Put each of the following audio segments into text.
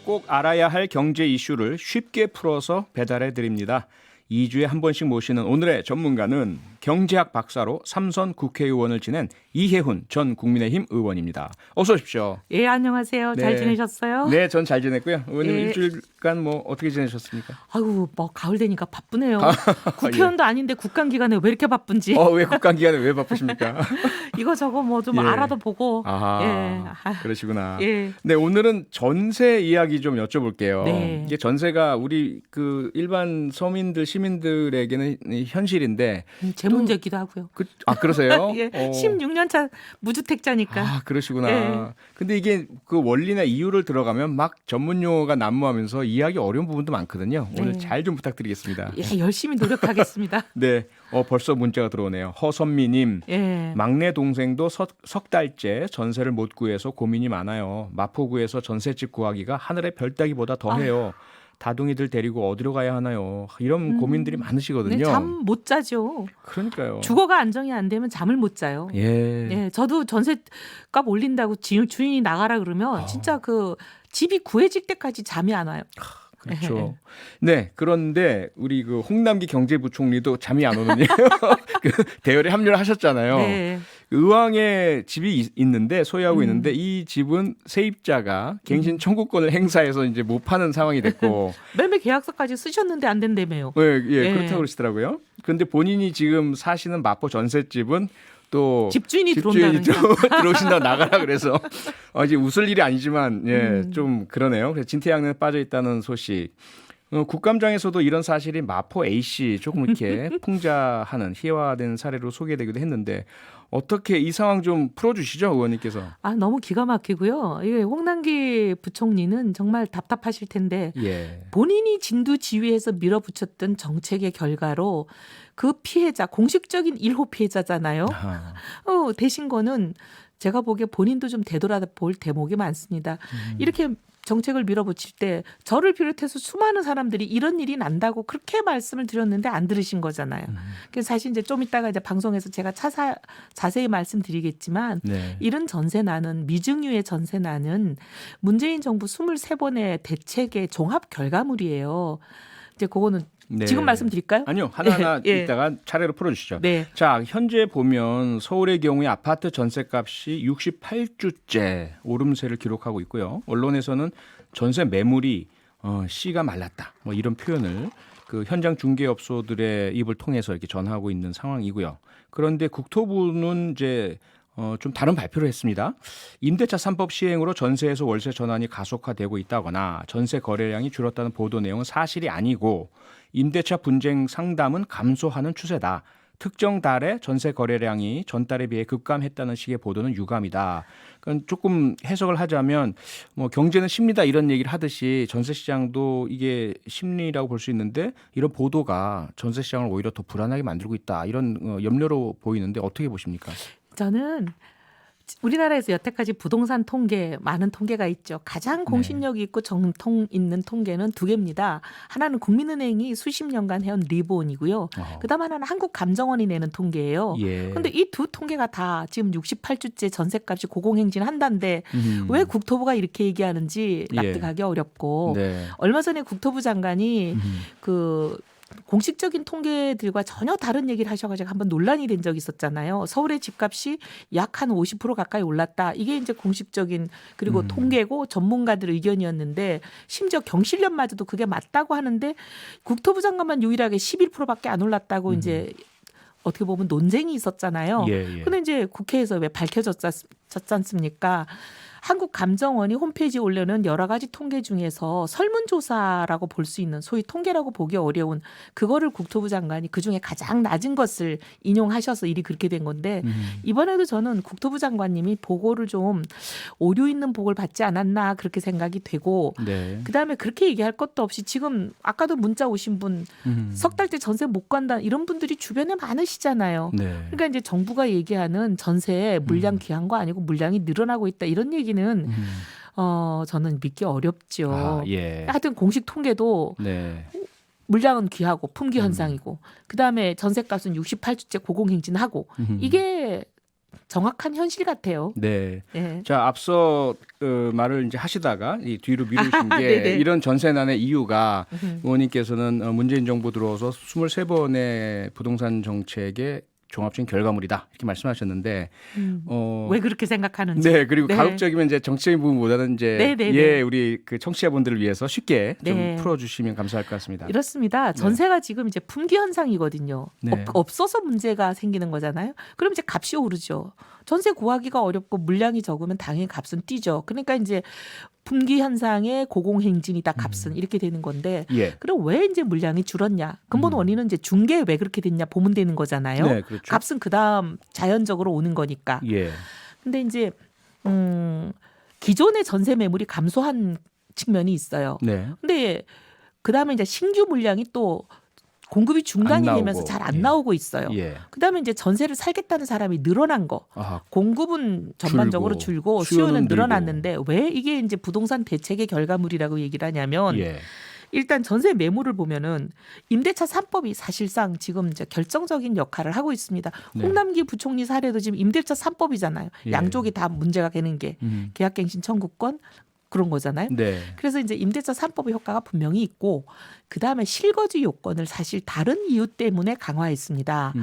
꼭 알아야 할 경제 이슈를 쉽게 풀어서 배달해 드립니다. 2주에 한 번씩 모시는 오늘의 전문가는 경제학 박사로 삼선 국회의원을 지낸 이혜훈 전 국민의힘 의원입니다. 어서 오십시오. 예, 안녕하세요. 잘 지내셨어요? 네, 전 잘 지냈고요. 의원님 예. 일주일간 뭐 어떻게 지내셨습니까? 아유, 뭐 가을 되니까 바쁘네요. 국회의원도 아닌데 국감 기간에 왜 이렇게 바쁜지 왜 국감 기간에 왜 바쁘십니까? 이거 저거 뭐 좀 예. 알아도 보고. 아하, 예. 그러시구나. 예. 네, 오늘은 전세 이야기 좀 여쭤볼게요. 네. 이게 전세가 우리 그 일반 서민들 시민들에게는 현실인데 제 문제기도 하고요. 그러세요? 예. 16년 차 무주택자니까. 그러시구나. 예. 근데 이게 그 원리나 이유를 들어가면 막 전문 용어가 난무하면서 이해하기 어려운 부분도 많거든요. 오늘 네. 잘 좀 부탁드리겠습니다. 예, 열심히 노력하겠습니다. 네, 벌써 문자가 들어오네요. 허선미님. 예. 막내 동생도 석 달째 전세를 못 구해서 고민이 많아요. 마포구에서 전셋집 구하기가 하늘의 별 따기보다 더해요. 다둥이들 데리고 어디로 가야 하나요? 이런 고민들이 많으시거든요. 네, 잠 못 자죠. 그러니까요. 주거가 안정이 안 되면 잠을 못 자요. 예. 예, 저도 전세값 올린다고 주인이 나가라 그러면 진짜 그 집이 구해질 때까지 잠이 안 와요. 그렇죠. 네, 그런데 우리 그 홍남기 경제부총리도 잠이 안 오는 그 대열에 합류를 하셨잖아요. 네. 의왕에 집이 있는데 소유하고 있는데 이 집은 세입자가 갱신 청구권을 행사해서 이제 못 파는 상황이 됐고 매매 계약서까지 쓰셨는데 안 된다며요. 예, 그렇다고 그러시더라고요. 그런데 본인이 지금 사시는 마포 전셋집은 또 집주인이 들어온다는 들어오신다 나가라 그래서 이제 웃을 일이 아니지만 좀 그러네요. 그래서 진퇴양난에 빠져 있다는 소식. 국감장에서도 이런 사실이 마포 A씨 조금 이렇게 풍자하는 희화화된 사례로 소개되기도 했는데 어떻게 이 상황 좀 풀어주시죠, 의원님께서. 너무 기가 막히고요. 이게 홍남기 부총리는 정말 답답하실 텐데 예. 본인이 진두지휘해서 밀어붙였던 정책의 결과로 그 피해자 공식적인 1호 피해자잖아요. 대신 거는 제가 보기에 본인도 좀 되돌아볼 대목이 많습니다. 이렇게 정책을 밀어붙일 때 저를 비롯해서 수많은 사람들이 이런 일이 난다고 그렇게 말씀을 드렸는데 안 들으신 거잖아요. 그래서 사실 이제 좀 이따가 이제 방송에서 제가 자세히 말씀드리겠지만 네. 이런 전세난은 미증유의 전세난은 문재인 정부 23번의 대책의 종합 결과물이에요. 이제 그거는 네. 지금 말씀드릴까요? 아니요. 하나하나 예. 이따가 차례로 풀어주시죠. 네. 자, 현재 보면 서울의 경우에 아파트 전세값이 68주째 오름세를 기록하고 있고요. 언론에서는 전세 매물이 씨가 말랐다. 뭐 이런 표현을 그 현장 중개업소들의 입을 통해서 이렇게 전하고 있는 상황이고요. 그런데 국토부는 이제 좀 다른 발표를 했습니다. 임대차 3법 시행으로 전세에서 월세 전환이 가속화되고 있다거나 전세 거래량이 줄었다는 보도 내용은 사실이 아니고 임대차 분쟁 상담은 감소하는 추세다. 특정 달에 전세 거래량이 전달에 비해 급감했다는 식의 보도는 유감이다. 그러니까 조금 해석을 하자면 뭐 경제는 심리다 이런 얘기를 하듯이 전세 시장도 이게 심리라고 볼 수 있는데 이런 보도가 전세 시장을 오히려 더 불안하게 만들고 있다. 이런 염려로 보이는데 어떻게 보십니까? 저는 우리나라에서 여태까지 부동산 통계 많은 통계가 있죠. 가장 공신력 있고 정통 있는 통계는 두 개입니다. 하나는 국민은행이 수십 년간 해온 리본이고요. 그다음 하나는 한국감정원이 내는 통계예요. 그런데 이 두 통계가 다 지금 68주째 전세값이 고공행진한다는데 왜 국토부가 이렇게 얘기하는지 납득하기 어렵고 얼마 전에 국토부 장관이 그 공식적인 통계들과 전혀 다른 얘기를 하셔가지고 한번 논란이 된 적이 있었잖아요. 서울의 집값이 약 한 50% 가까이 올랐다. 이게 이제 공식적인 그리고 통계고 전문가들 의견이었는데 심지어 경실련마저도 그게 맞다고 하는데 국토부 장관만 유일하게 11%밖에 안 올랐다고 이제 어떻게 보면 논쟁이 있었잖아요. 근데 이제 국회에서 왜 밝혀졌지 않습니까? 한국감정원이 홈페이지에 올려놓은 여러 가지 통계 중에서 설문조사라고 볼 수 있는 소위 통계라고 보기 어려운 그거를 국토부 장관이 그중에 가장 낮은 것을 인용하셔서 일이 그렇게 된 건데 이번에도 저는 국토부 장관님이 보고를 좀 오류 있는 보고를 받지 않았나 그렇게 생각이 되고 그다음에 그렇게 얘기할 것도 없이 지금 아까도 문자 오신 분 석 달째 전세 못 간다 이런 분들이 주변에 많으시잖아요. 그러니까 이제 정부가 얘기하는 전세 물량 귀한 거 아니고 물량이 늘어나고 있다 이런 얘기는 저는 믿기 어렵죠. 하여튼 공식 통계도 물량은 귀하고 품귀 현상이고 그다음에 전세값은 68주째 고공행진하고 이게 정확한 현실 같아요. 네. 예. 자, 앞서 그 말을 이제 하시다가 이 뒤로 미루신 게 네네. 이런 전세난의 이유가 의원님께서는 문재인 정부 들어와서 23번의 부동산 정책의 종합적인 결과물이다 이렇게 말씀하셨는데 왜 그렇게 생각하는지. 네, 그리고 네. 가급적이면 이제 정치적인 부분보다는 이제 네네네. 예, 우리 그 청취자분들을 위해서 쉽게 네. 좀 풀어주시면 감사할 것 같습니다. 이렇습니다. 전세가 지금 이제 품귀 현상이거든요. 네. 없어서 문제가 생기는 거잖아요. 그럼 이제 값이 오르죠. 전세 구하기가 어렵고 물량이 적으면 당연히 값은 뛰죠. 그러니까 이제 품귀 현상의 고공행진이다 값은 이렇게 되는 건데 예, 그럼 왜 이제 물량이 줄었냐? 근본 원인은 이제 중개에 왜 그렇게 됐냐 보면 되는 거잖아요. 네, 그렇죠. 값은 그다음 자연적으로 오는 거니까. 예, 근데 이제 기존의 전세 매물이 감소한 측면이 있어요. 네, 근데 그다음에 이제 신규 물량이 또 공급이 중단이 안 되면서 나오고, 잘 안 예. 나오고 있어요. 예. 그다음에 이제 전세를 살겠다는 사람이 늘어난 거. 아하, 공급은 전반적으로 줄고 수요는 수요는 늘고. 늘어났는데 왜 이게 이제 부동산 대책의 결과물이라고 얘기를 하냐면 예, 일단 전세 매물을 보면은 임대차 3법이 사실상 지금 이제 결정적인 역할을 하고 있습니다. 네. 홍남기 부총리 사례도 지금 임대차 3법이잖아요. 예. 양쪽이 다 문제가 되는 게 계약갱신 청구권 그런 거잖아요. 네, 그래서 이제 임대차 3법의 효과가 분명히 있고 그다음에 실거주 요건을 사실 다른 이유 때문에 강화했습니다.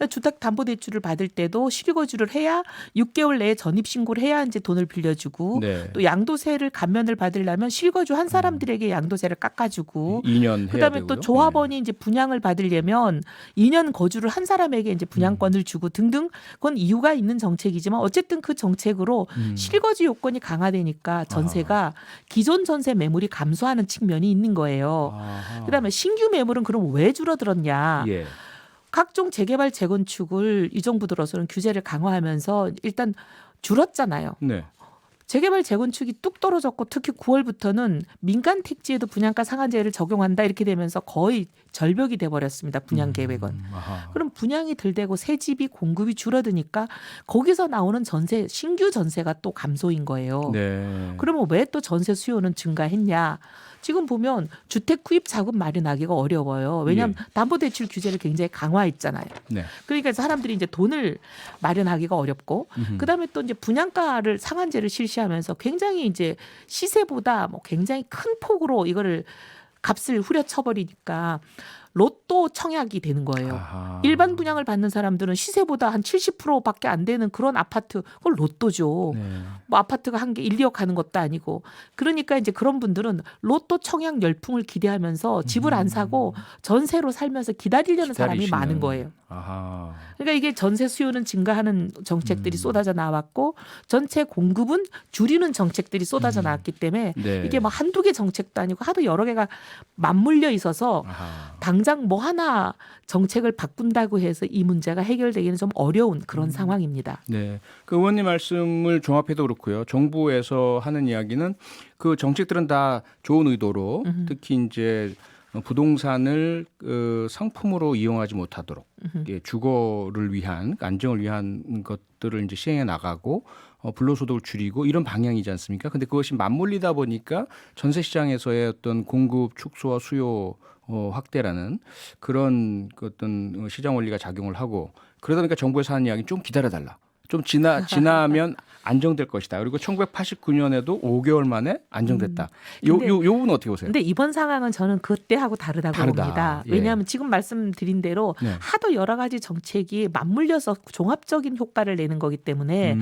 주택담보대출을 받을 때도 실거주를 해야 6개월 내에 전입신고를 해야 이제 돈을 빌려주고 네. 또 양도세를 감면을 받으려면 실거주 한 사람들에게 양도세를 깎아주고 2년 해야 그다음에 되고요. 또 조합원이 이제 분양을 받으려면 2년 거주를 한 사람에게 이제 분양권을 주고 등등 그건 이유가 있는 정책이지만 어쨌든 그 정책으로 실거주 요건이 강화되니까 전세가 기존 전세 매물이 감소하는 측면이 있는 거예요. 아하. 그다음에 신규 매물은 그럼 왜 줄어들었냐? 예, 각종 재개발 재건축을 이 정부 들어서는 규제를 강화하면서 일단 줄었잖아요. 네, 재개발 재건축이 뚝 떨어졌고 특히 9월부터는 민간 택지에도 분양가 상한제를 적용한다 이렇게 되면서 거의 절벽이 돼버렸습니다. 분양 계획은. 아하. 그럼 분양이 덜 되고 새 집이 공급이 줄어드니까 거기서 나오는 전세 신규 전세가 또 감소인 거예요. 네, 그러면 왜 또 전세 수요는 증가했냐? 지금 보면 주택 구입 자금 마련하기가 어려워요. 왜냐하면 담보대출 규제를 굉장히 강화했잖아요. 네, 그러니까 사람들이 이제 돈을 마련하기가 어렵고, 그다음에 또 이제 분양가를 상한제를 실시하면서 굉장히 이제 시세보다 뭐 굉장히 큰 폭으로 이거를 값을 후려쳐버리니까 로또 청약이 되는 거예요. 아하. 일반 분양을 받는 사람들은 시세보다 한 70%밖에 안 되는 그런 아파트 그걸 로또죠. 네. 뭐 아파트가 한 개 1, 2억 하는 것도 아니고 그러니까 이제 그런 분들은 로또 청약 열풍을 기대하면서 집을 안 사고 전세로 살면서 기다리려는 사람이 기다리시는. 많은 거예요. 아하. 그러니까 이게 전세 수요는 증가하는 정책들이 쏟아져 나왔고 전체 공급은 줄이는 정책들이 쏟아져 나왔기 때문에 네. 이게 뭐 한두 개 정책도 아니고 하도 여러 개가 맞물려 있어서 아하. 당장 뭐 하나 정책을 바꾼다고 해서 이 문제가 해결되기는 좀 어려운 그런 상황입니다. 네, 그 의원님 말씀을 종합해도 그렇고요. 정부에서 하는 이야기는 그 정책들은 다 좋은 의도로 특히 이제 부동산을 상품으로 이용하지 못하도록 주거를 위한 안정을 위한 것들을 이제 시행해 나가고 불로소득을 줄이고 이런 방향이지 않습니까? 근데 그것이 맞물리다 보니까 전세 시장에서의 어떤 공급 축소와 수요 확대라는 그런 그 어떤 시장 원리가 작용을 하고 그러다 보니까 정부에서 하는 이야기는 좀 기다려달라. 좀 지나면 안정될 것이다. 그리고 1989년에도 5개월 만에 안정됐다. 요 부분 어떻게 보세요? 근데 이번 상황은 저는 그때하고 다르다고 다르다. 봅니다. 예. 왜냐하면 지금 말씀드린 대로 네. 하도 여러 가지 정책이 맞물려서 종합적인 효과를 내는 거기 때문에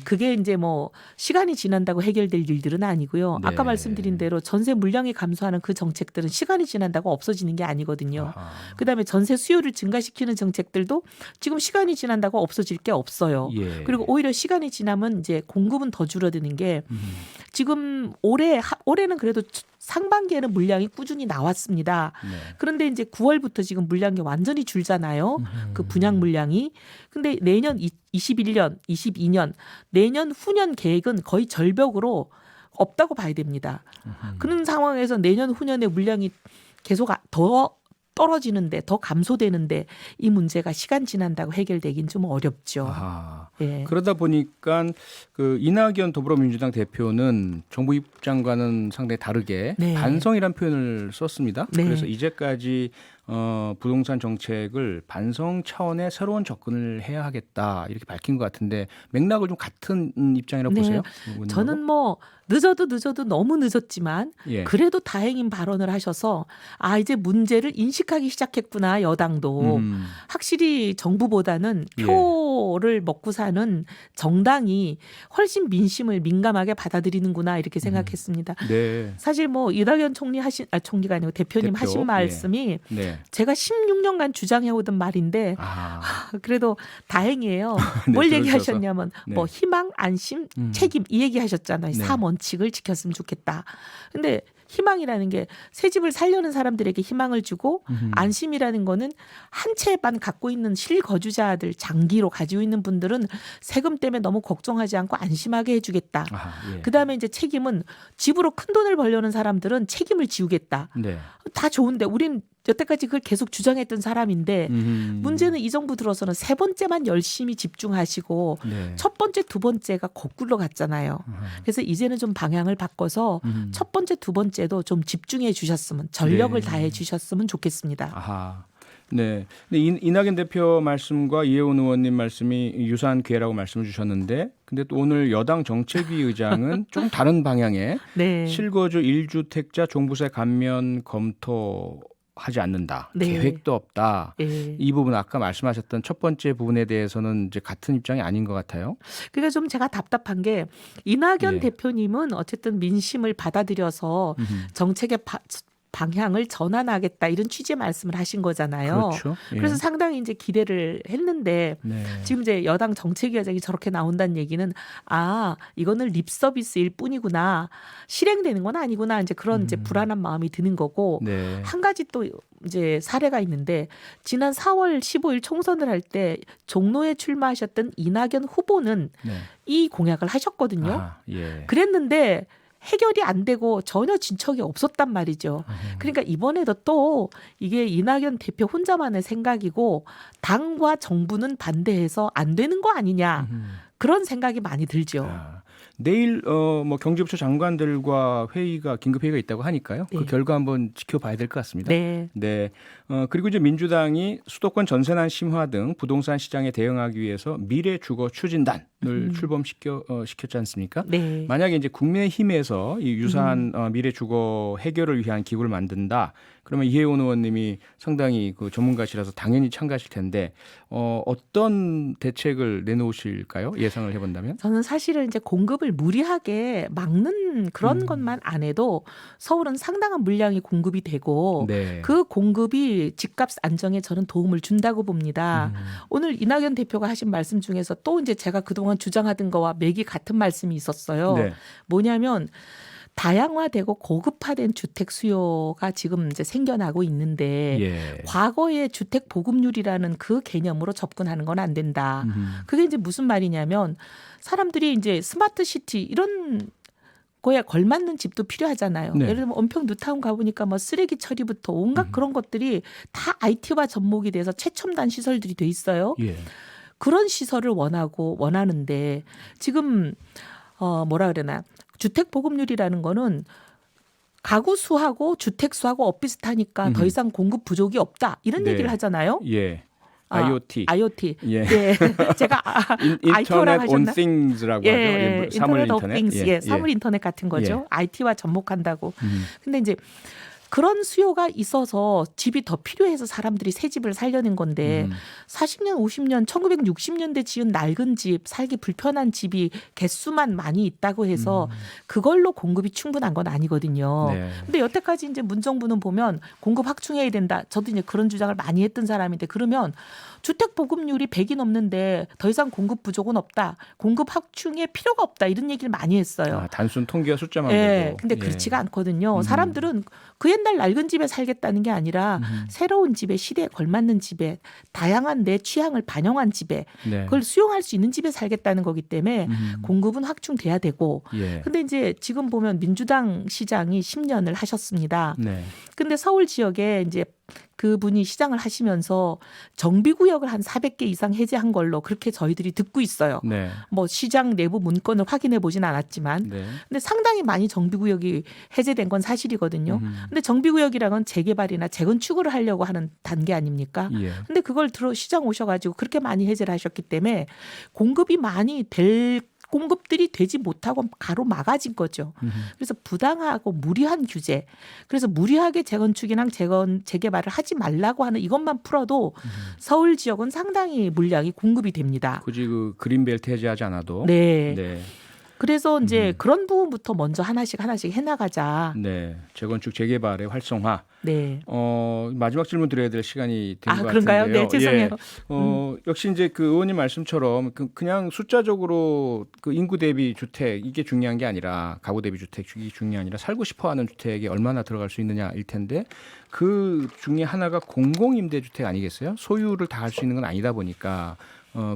그게 이제 뭐 시간이 지난다고 해결될 일들은 아니고요. 네. 아까 말씀드린 대로 전세 물량이 감소하는 그 정책들은 시간이 지난다고 없어지는 게 아니거든요. 아하. 그다음에 전세 수요를 증가시키는 정책들도 지금 시간이 지난다고 없어질 게 없어요. 예. 그리고 오히려 시간이 지나면 이제 공급은 더 줄어드는 게 지금 올해는 그래도 상반기에는 물량이 꾸준히 나왔습니다. 네. 그런데 이제 9월부터 지금 물량이 완전히 줄잖아요. 그 분양 물량이. 근데 내년 21년, 22년, 내년 후년 계획은 거의 절벽으로 없다고 봐야 됩니다. 그런 상황에서 내년 후년에 물량이 계속 더 떨어지는데 더 감소되는데 이 문제가 시간 지난다고 해결되긴 좀 어렵죠. 아하. 예. 그러다 보니까 그 이낙연 더불어민주당 대표는 정부 입장과는 상당히 다르게 네. 반성이라는 표현을 썼습니다. 네. 그래서 이제까지 부동산 정책을 반성 차원의 새로운 접근을 해야 하겠다 이렇게 밝힌 것 같은데 맥락을 좀 같은 입장이라고 네. 보세요? 저는 뭐 늦어도 너무 늦었지만 예. 그래도 다행인 발언을 하셔서 이제 문제를 인식하기 시작했구나 여당도. 확실히 정부보다는 예. 표를 먹고 사는 정당이 훨씬 민심을 민감하게 받아들이는구나 이렇게 생각했습니다. 네. 사실 뭐 이낙연 총리가 아니고 대표님 대표, 하신 말씀이 네. 제가 16년간 주장해오던 말인데 그래도 다행이에요. 네, 뭘 들어주셔서. 얘기하셨냐면 네. 뭐 희망, 안심, 책임 이 얘기하셨잖아요. 네. 3원칙을 지켰으면 좋겠다. 근데 희망이라는 게 새 집을 살려는 사람들에게 희망을 주고 안심이라는 거는 한 채만 갖고 있는 실거주자들 장기로 가지고 있는 분들은 세금 때문에 너무 걱정하지 않고 안심하게 해주겠다. 예. 그다음에 이제 책임은 집으로 큰 돈을 벌려는 사람들은 책임을 지우겠다. 네. 다 좋은데 우린 여태까지 그걸 계속 주장했던 사람인데 문제는 이 정부 들어서는 세 번째만 열심히 집중하시고 네. 첫 번째, 두 번째가 거꾸로 갔잖아요. 그래서 이제는 좀 방향을 바꿔서 첫 번째, 두 번째도 좀 집중해 주셨으면 전력을 네. 다해 주셨으면 좋겠습니다. 아하. 네. 근데 이낙연 대표 말씀과 이해원 의원님 말씀이 유사한 기회라고 말씀을 주셨는데, 근데 또 오늘 여당 정책위 의장은 좀 다른 방향의 네. 실거주 1주택자 종부세 감면 검토하지 않는다. 네. 계획도 없다. 예. 이 부분 아까 말씀하셨던 첫 번째 부분에 대해서는 이제 같은 입장이 아닌 것 같아요. 그러니까 좀 제가 답답한 게 이낙연 예. 대표님은 어쨌든 민심을 받아들여서 정책의 방향을 전환하겠다 이런 취지의 말씀을 하신 거잖아요. 그렇죠. 예. 그래서 상당히 이제 기대를 했는데 네. 지금 이제 여당 정책위원장이 저렇게 나온다는 얘기는 이거는 립 서비스일 뿐이구나, 실행되는 건 아니구나, 이제 그런 이제 불안한 마음이 드는 거고 네. 한 가지 또 이제 사례가 있는데 지난 4월 15일 총선을 할 때 종로에 출마하셨던 이낙연 후보는 네. 이 공약을 하셨거든요. 아하, 예. 그랬는데 해결이 안 되고 전혀 진척이 없었단 말이죠. 그러니까 이번에도 또 이게 이낙연 대표 혼자만의 생각이고 당과 정부는 반대해서 안 되는 거 아니냐, 그런 생각이 많이 들죠. 내일 뭐 경제부처 장관들과 긴급 회의가 있다고 하니까요. 네. 그 결과 한번 지켜봐야 될 것 같습니다. 네. 네. 그리고 이제 민주당이 수도권 전세난 심화 등 부동산 시장에 대응하기 위해서 미래 주거 추진단을 출범시켰지 않습니까? 네. 만약에 이제 국민의힘에서 이 유사한 미래 주거 해결을 위한 기구를 만든다. 그러면 이해원 의원님이 상당히 그 전문가시라서 당연히 참가하실 텐데 어떤 대책을 내놓으실까요? 예상을 해본다면? 저는 사실은 이제 공급을 무리하게 막는 그런 것만 안 해도 서울은 상당한 물량이 공급이 되고 네. 그 공급이 집값 안정에 저는 도움을 준다고 봅니다. 오늘 이낙연 대표가 하신 말씀 중에서 또 이제 제가 그동안 주장하던 거와 맥이 같은 말씀이 있었어요. 네. 뭐냐면 다양화되고 고급화된 주택 수요가 지금 이제 생겨나고 있는데 예. 과거의 주택 보급률이라는 그 개념으로 접근하는 건 안 된다. 그게 이제 무슨 말이냐면 사람들이 이제 스마트 시티 이런 거에 걸맞는 집도 필요하잖아요. 네. 예를 들면 은평 뉴타운 가보니까 뭐 쓰레기 처리부터 온갖 그런 것들이 다 IT화 접목이 돼서 최첨단 시설들이 돼 있어요. 예. 그런 시설을 원하는데 지금 뭐라 그러나 주택 보급률이라는 거는 가구 수하고 주택 수하고 엇비슷하니까 더 이상 공급 부족이 없다 이런 네. 얘기를 하잖아요. 예. IoT. IoT. 예. 네. 제가 인터넷 하셨나? 온 띵즈라고 하죠. 예, 사물 인터넷 오브 인터넷. 띵스. 예, 사물 인터넷 같은 거죠. IT와 접목한다고. 근데 이제 그런 수요가 있어서 집이 더 필요해서 사람들이 새 집을 살려는 건데 40년, 50년, 1960년대 지은 낡은 집, 살기 불편한 집이 개수만 많이 있다고 해서 그걸로 공급이 충분한 건 아니거든요. 네. 근데 여태까지 이제 문정부는 보면 공급 확충해야 된다. 저도 이제 그런 주장을 많이 했던 사람인데 그러면 주택 보급률이 100이 넘는데 더 이상 공급 부족은 없다. 공급 확충에 필요가 없다. 이런 얘기를 많이 했어요. 단순 통계와 숫자만 예, 보고. 근데 그렇지가 않거든요. 사람들은 그 옛날 낡은 집에 살겠다는 게 아니라 새로운 집에, 시대에 걸맞는 집에, 다양한 내 취향을 반영한 집에, 네. 그걸 수용할 수 있는 집에 살겠다는 거기 때문에 공급은 확충돼야 되고. 예. 근데 이제 지금 보면 민주당 시장이 10년을 하셨습니다. 네. 근데 서울 지역에 이제 그분이 시장을 하시면서 정비구역을 한 400개 이상 해제한 걸로 그렇게 저희들이 듣고 있어요. 네. 뭐 시장 내부 문건을 확인해 보진 않았지만 네. 근데 상당히 많이 정비구역이 해제된 건 사실이거든요. 근데 정비구역이라는 건 재개발이나 재건축을 하려고 하는 단계 아닙니까? 예. 근데 그걸 시장 오셔가지고 그렇게 많이 해제를 하셨기 때문에 공급이 많이 될 공급들이 되지 못하고 가로막아진 거죠. 그래서 부당하고 무리한 규제. 그래서 무리하게 재건축이나 재개발을 하지 말라고 하는 이것만 풀어도 서울 지역은 상당히 물량이 공급이 됩니다. 굳이 그 그린벨트 해제하지 않아도. 네. 네. 그래서 이제 그런 부분부터 먼저 하나씩 해나가자. 네. 재건축 재개발의 활성화. 네. 마지막 질문 드려야 될 시간이 된 것 그런가요? 같은데요. 네, 죄송해요. 역시 이제 그 의원님 말씀처럼 그냥 숫자적으로 그 인구 대비 주택 이게 중요한 게 아니라 가구 대비 주택이 중요한 게 아니라 살고 싶어하는 주택에 얼마나 들어갈 수 있느냐일 텐데 그 중에 하나가 공공임대주택 아니겠어요? 소유를 다 할 수 있는 건 아니다 보니까.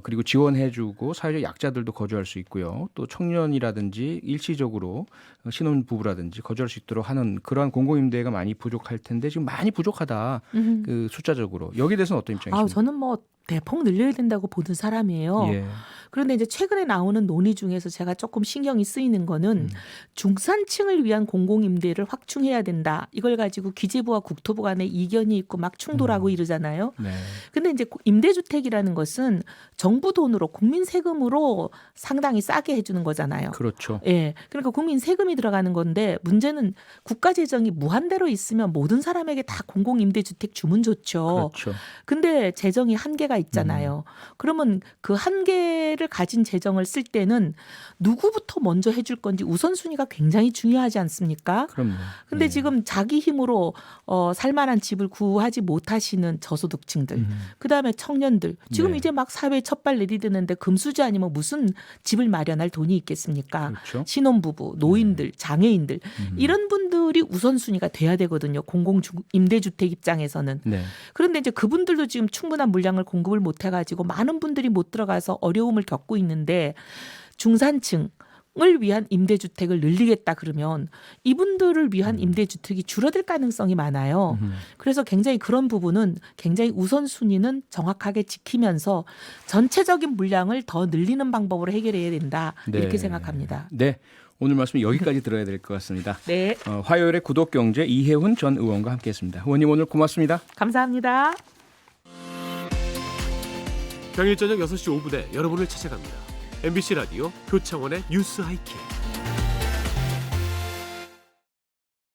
그리고 지원해주고 사회적 약자들도 거주할 수 있고요. 또 청년이라든지 일시적으로 신혼부부라든지 거주할 수 있도록 하는 그러한 공공임대가 많이 부족할 텐데 지금 많이 부족하다. 그 숫자적으로 여기에 대해서는 어떤 입장이십니까? 저는 뭐 대폭 늘려야 된다고 보는 사람이에요. 예. 그런데 이제 최근에 나오는 논의 중에서 제가 조금 신경이 쓰이는 거는 중산층을 위한 공공임대를 확충해야 된다. 이걸 가지고 기재부와 국토부 간에 이견이 있고 막 충돌하고 이러잖아요. 네. 근데 이제 임대주택이라는 것은 정부 돈으로 국민 세금으로 상당히 싸게 해주는 거잖아요. 그렇죠. 예. 그러니까 국민 세금이 들어가는 건데 문제는 국가 재정이 무한대로 있으면 모든 사람에게 다 공공임대주택 주면 좋죠. 그렇죠. 근데 재정이 한계가 있잖아요. 그러면 그 한계를 가진 재정을 쓸 때는 누구부터 먼저 해줄 건지 우선순위가 굉장히 중요하지 않습니까? 그럼요. 근데 예. 지금 자기 힘으로 살만한 집을 구하지 못하시는 저소득층들, 그다음에 청년들, 지금 네. 이제 막 사회에 첫발 내디드는데 금수저 아니면 무슨 집을 마련할 돈이 있겠습니까? 그렇죠. 신혼부부, 노인들, 장애인들 이런 분들이 우선순위가 돼야 되거든요. 공공임대주택 입장에서는. 네. 그런데 이제 그분들도 지금 충분한 물량을 공급을 못 해가지고 많은 분들이 못 들어가서 어려움을 겪고 있는데 중산층을 위한 임대주택을 늘리겠다 그러면 이분들을 위한 임대주택이 줄어들 가능성이 많아요. 그래서 굉장히 그런 부분은 굉장히 우선순위는 정확하게 지키면서 전체적인 물량을 더 늘리는 방법으로 해결해야 된다. 네. 이렇게 생각합니다. 네. 오늘 말씀 여기까지 들어야 될 것 같습니다. 네. 화요일에 구독경제 이혜훈 전 의원과 함께했습니다. 의원님 오늘 고맙습니다. 감사합니다. 평일 저녁 6시 5분에 여러분을 찾아갑니다. MBC 라디오 표창원의 뉴스 하이킥.